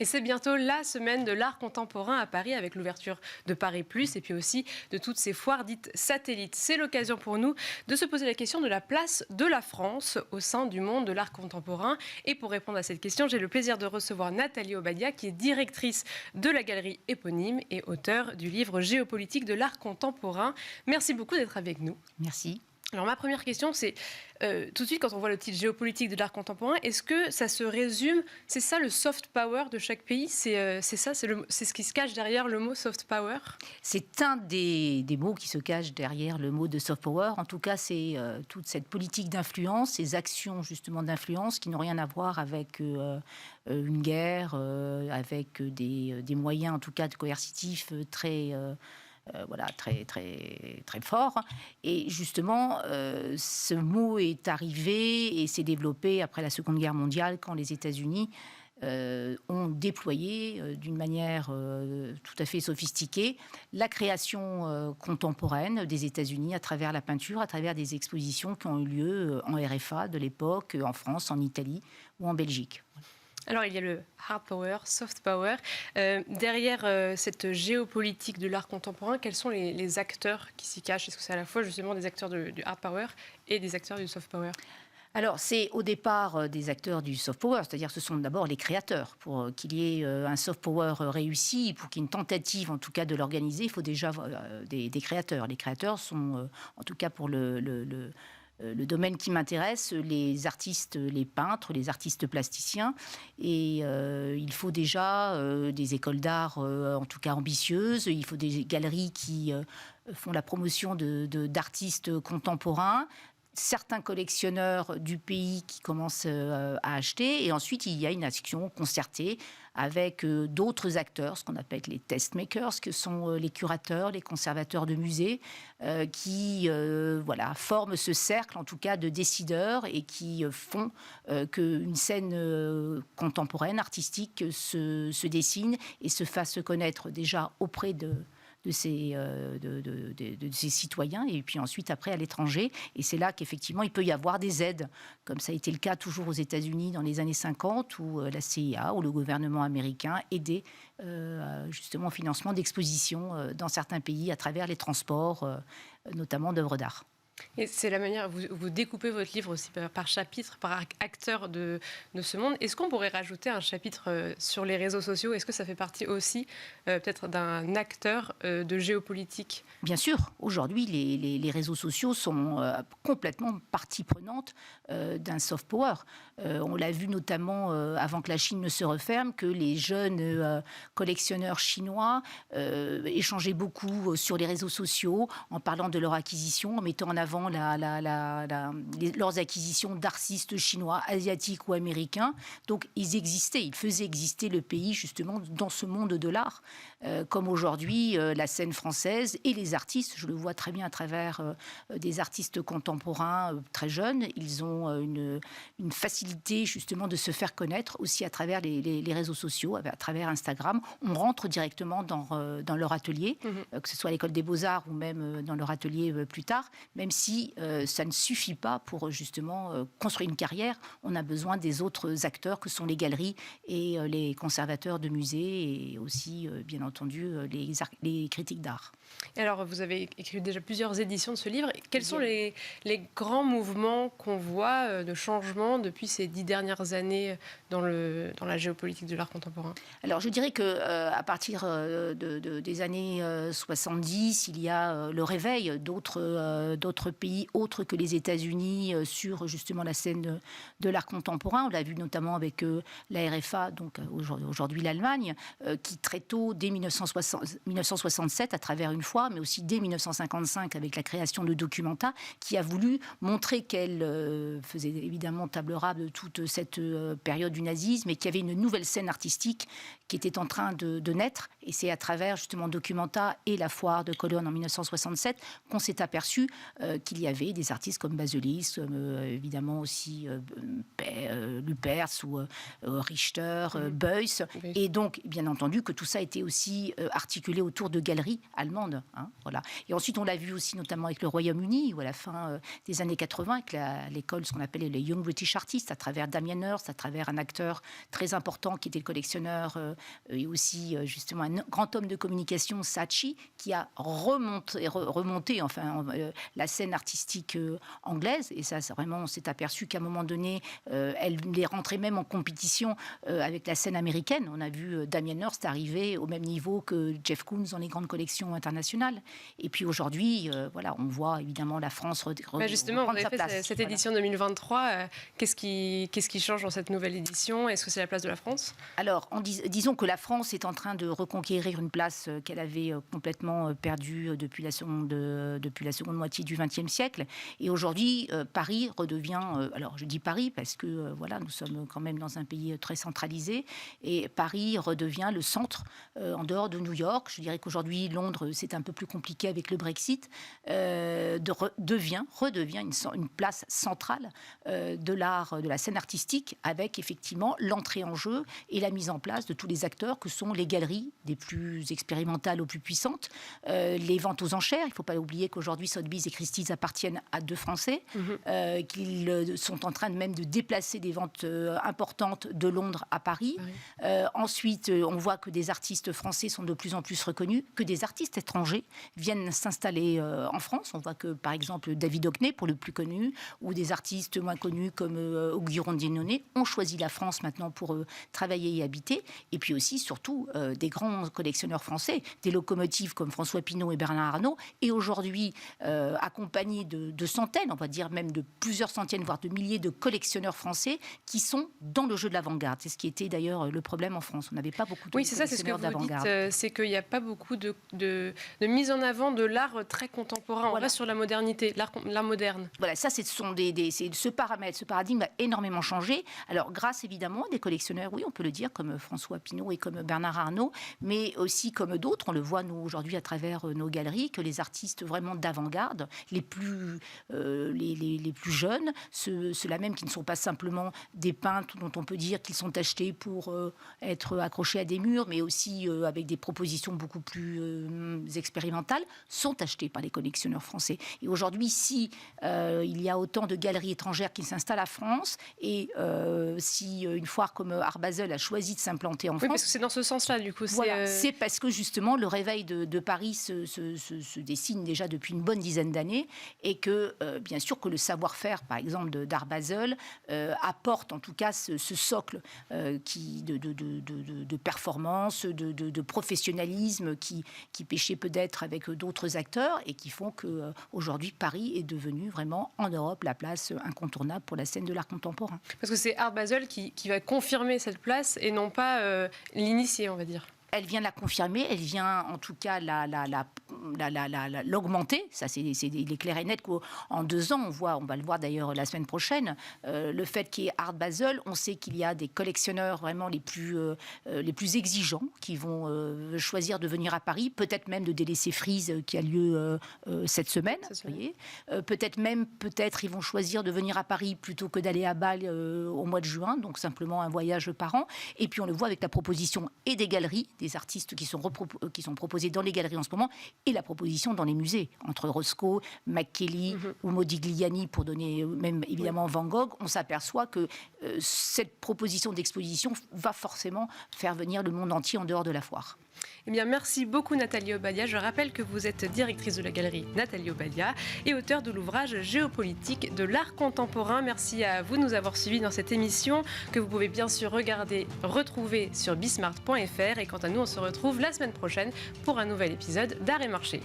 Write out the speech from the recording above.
Et c'est bientôt la semaine de l'art contemporain à Paris avec l'ouverture de Paris Plus et puis aussi de toutes ces foires dites satellites. C'est l'occasion pour nous de se poser la question de la place de la France au sein du monde de l'art contemporain. Et pour répondre à cette question, j'ai le plaisir de recevoir Nathalie Obadia qui est directrice de la galerie éponyme et auteure du livre Géopolitique de l'art contemporain. Merci beaucoup d'être avec nous. Merci. Alors ma première question, c'est tout de suite quand on voit le titre géopolitique de l'art contemporain, est-ce que ça se résume, c'est ça le soft power de chaque pays, c'est ce qui se cache derrière le mot soft power? C'est un des mots qui se cachent derrière le mot de soft power. En tout cas, c'est toute cette politique d'influence, ces actions justement d'influence qui n'ont rien à voir avec une guerre, avec des moyens en tout cas de coercitifs très fort. Et justement, ce mot est arrivé et s'est développé après la Seconde Guerre mondiale, quand les États-Unis ont déployé d'une manière tout à fait sophistiquée la création contemporaine des États-Unis à travers la peinture, à travers des expositions qui ont eu lieu en RFA de l'époque, en France, en Italie ou en Belgique. Alors, il y a le hard power, soft power. Derrière cette géopolitique de l'art contemporain, quels sont les acteurs qui s'y cachent? Est-ce que c'est à la fois justement des acteurs du hard power et des acteurs du soft power? Alors, c'est au départ des acteurs du soft power, c'est-à-dire que ce sont d'abord les créateurs. Pour qu'il y ait un soft power réussi, pour qu'il y ait une tentative en tout cas de l'organiser, il faut déjà des créateurs. Les créateurs sont, en tout cas pour le domaine qui m'intéresse, les artistes, les peintres, les artistes plasticiens. Et il faut déjà des écoles d'art, en tout cas ambitieuses. Il faut des galeries qui font la promotion d'artistes contemporains. Certains collectionneurs du pays qui commencent à acheter. Et ensuite, il y a une action concertée avec d'autres acteurs, ce qu'on appelle les testmakers, que sont les curateurs, les conservateurs de musées, qui forment ce cercle, en tout cas, de décideurs et qui font qu'une scène contemporaine, artistique, se dessine et se fasse connaître déjà auprès de ces citoyens, et puis ensuite après à l'étranger. Et c'est là qu'effectivement il peut y avoir des aides, comme ça a été le cas toujours aux États-Unis dans les années 50, où la CIA ou le gouvernement américain aidait justement au financement d'expositions dans certains pays à travers les transports, notamment d'œuvres d'art. Et c'est la manière, vous découpez votre livre aussi par chapitre, par acteur de ce monde. Est-ce qu'on pourrait rajouter un chapitre sur les réseaux sociaux? Est-ce que ça fait partie aussi peut-être d'un acteur de géopolitique? Bien sûr, aujourd'hui, les réseaux sociaux sont complètement partie prenante d'un soft power. On l'a vu notamment avant que la Chine ne se referme, que les jeunes collectionneurs chinois échangeaient beaucoup sur les réseaux sociaux en parlant de leur acquisition, en mettant en avant leurs acquisitions d'artistes chinois, asiatiques ou américains. Donc, ils existaient, ils faisaient exister le pays justement dans ce monde de l'art. Comme aujourd'hui, la scène française et les artistes, je le vois très bien à travers des artistes contemporains très jeunes, ils ont une facilité justement de se faire connaître aussi à travers les réseaux sociaux, à travers Instagram. On rentre directement dans leur atelier, que ce soit à l'École des Beaux-Arts ou même dans leur atelier plus tard, même si ça ne suffit pas pour justement construire une carrière. On a besoin des autres acteurs que sont les galeries et les conservateurs de musées et aussi, bien entendu, les critiques d'art. Et alors, vous avez écrit déjà plusieurs éditions de ce livre. Quels sont les grands mouvements qu'on voit de changement depuis ces 10 dernières années dans la géopolitique de l'art contemporain? Alors, je dirais qu'à partir des années 70, il y a le réveil d'autres pays autres que les États-Unis sur justement la scène de l'art contemporain. On l'a vu notamment avec la RFA, donc aujourd'hui l'Allemagne, qui très tôt, dès 1967, à travers une fois, mais aussi dès 1955 avec la création de Documenta, qui a voulu montrer qu'elle faisait évidemment table rase de toute cette période du nazisme et qu'il y avait une nouvelle scène artistique qui était en train de naître. Et c'est à travers justement Documenta et la foire de Cologne en 1967 qu'on s'est aperçu qu'il y avait des artistes comme Baselis, comme évidemment aussi Lupers ou Richter, Beuys. Et donc, bien entendu, que tout ça était aussi articulé autour de galeries allemandes. Voilà. Et ensuite, on l'a vu aussi notamment avec le Royaume-Uni, où à la fin des années 80, avec l'école, ce qu'on appelait les Young British Artists, à travers Damien Hirst, à travers un acteur très important qui était le collectionneur et aussi justement un grand homme de communication, Saatchi, qui a remonté la scène artistique anglaise. Et ça, vraiment, on s'est aperçu qu'à un moment donné, elle les rentrait même en compétition avec la scène américaine. On a vu Damien Hirst arriver au même niveau que Jeff Koons dans les grandes collections internationales. Et puis aujourd'hui, voilà, on voit évidemment la France justement, vous avez fait place. Cette édition 2023, qu'est-ce qui change dans cette nouvelle édition? Est-ce que c'est la place de la France? Alors, disons que la France est en train de reconquérir une place qu'elle avait complètement perdue depuis la seconde moitié du XXe siècle. Et aujourd'hui, Paris redevient... alors, je dis Paris parce que voilà, nous sommes quand même dans un pays très centralisé. Et Paris redevient le centre en dehors de New York. Je dirais qu'aujourd'hui, Londres, c'est un peu plus compliqué avec le Brexit. Redevient une place centrale de l'art, de la scène artistique, avec effectivement l'entrée en jeu et la mise en place de tous les acteurs que sont les galeries, des plus expérimentales aux plus puissantes, les ventes aux enchères. Il ne faut pas oublier qu'aujourd'hui, Sotheby's et Christie's appartiennent à deux Français, qu'ils sont en train même de déplacer des ventes importantes de Londres à Paris. Ensuite, on voit que des artistes français sont de plus en plus reconnus, que des artistes étrangers viennent s'installer en France. On voit que, par exemple, David Hockney, pour le plus connu, ou des artistes moins connus comme Auguste Rondinone ont choisi la France maintenant pour travailler et habiter. Et puis aussi, surtout, des grands collectionneurs français, des locomotives comme François Pinault et Bernard Arnault, et aujourd'hui accompagnés de centaines, on va dire même de plusieurs centaines, voire de milliers de collectionneurs français qui sont dans le jeu de l'avant-garde. C'est ce qui était d'ailleurs le problème en France. On n'avait pas beaucoup de collectionneurs d'avant-garde. Oui, c'est qu'il n'y a pas beaucoup de mise en avant de l'art très contemporain. On reste sur la modernité, l'art moderne. Voilà, ça, c'est ce paramètre, ce paradigme a énormément changé. Alors, grâce évidemment à des collectionneurs, oui, on peut le dire, comme François Pinault et comme Bernard Arnault, mais aussi comme d'autres. On le voit, nous, aujourd'hui, à travers nos galeries, que les artistes vraiment d'avant-garde, les plus jeunes, ceux-là même qui ne sont pas simplement des peintres dont on peut dire qu'ils sont achetés pour être accrochés à des murs, mais aussi avec des propositions beaucoup plus expérimentales, sont achetés par les collectionneurs français. Et aujourd'hui, si il y a autant de galeries étrangères qui s'installent à France, et si une foire comme Art Basel a choisi de s'implanter en France... Oui, parce que c'est dans ce sens-là, du coup. Voilà, c'est parce que justement, le réveil de Paris se dessine déjà depuis une bonne dizaine d'années, et que, bien sûr, que le savoir-faire, par exemple, d'Art Basel, apporte en tout cas ce socle de performance, de professionnalisme qui pêchait peut-être avec d'autres acteurs, et qui font qu'aujourd'hui, Paris est devenu vraiment, en Europe, la place incontournable pour la scène de l'art contemporain. Parce que c'est Art Basel qui va confirmer cette place et non pas l'initier, on va dire. Elle vient la confirmer, elle vient en tout cas l'augmenter. Ça, il est clair et net qu'en 2 ans, on va le voir d'ailleurs la semaine prochaine, le fait qu'il y ait Art Basel, on sait qu'il y a des collectionneurs vraiment les plus exigeants qui vont choisir de venir à Paris, peut-être même de délaisser Frieze qui a lieu cette semaine. Peut-être ils vont choisir de venir à Paris plutôt que d'aller à Bâle au mois de juin, donc simplement un voyage par an. Et puis on le voit avec la proposition et des galeries, des artistes qui sont proposés dans les galeries en ce moment, et la proposition dans les musées, entre Roscoe, McKelly ou Modigliani, pour donner même évidemment Van Gogh. On s'aperçoit que cette proposition d'exposition va forcément faire venir le monde entier en dehors de la foire. Eh bien, merci beaucoup Nathalie Obadia. Je rappelle que vous êtes directrice de la galerie Nathalie Obadia et auteure de l'ouvrage Géopolitique de l'art contemporain. Merci à vous de nous avoir suivis dans cette émission que vous pouvez bien sûr retrouver sur bismart.fr. Et quant à nous, on se retrouve la semaine prochaine pour un nouvel épisode d'Art et Marché.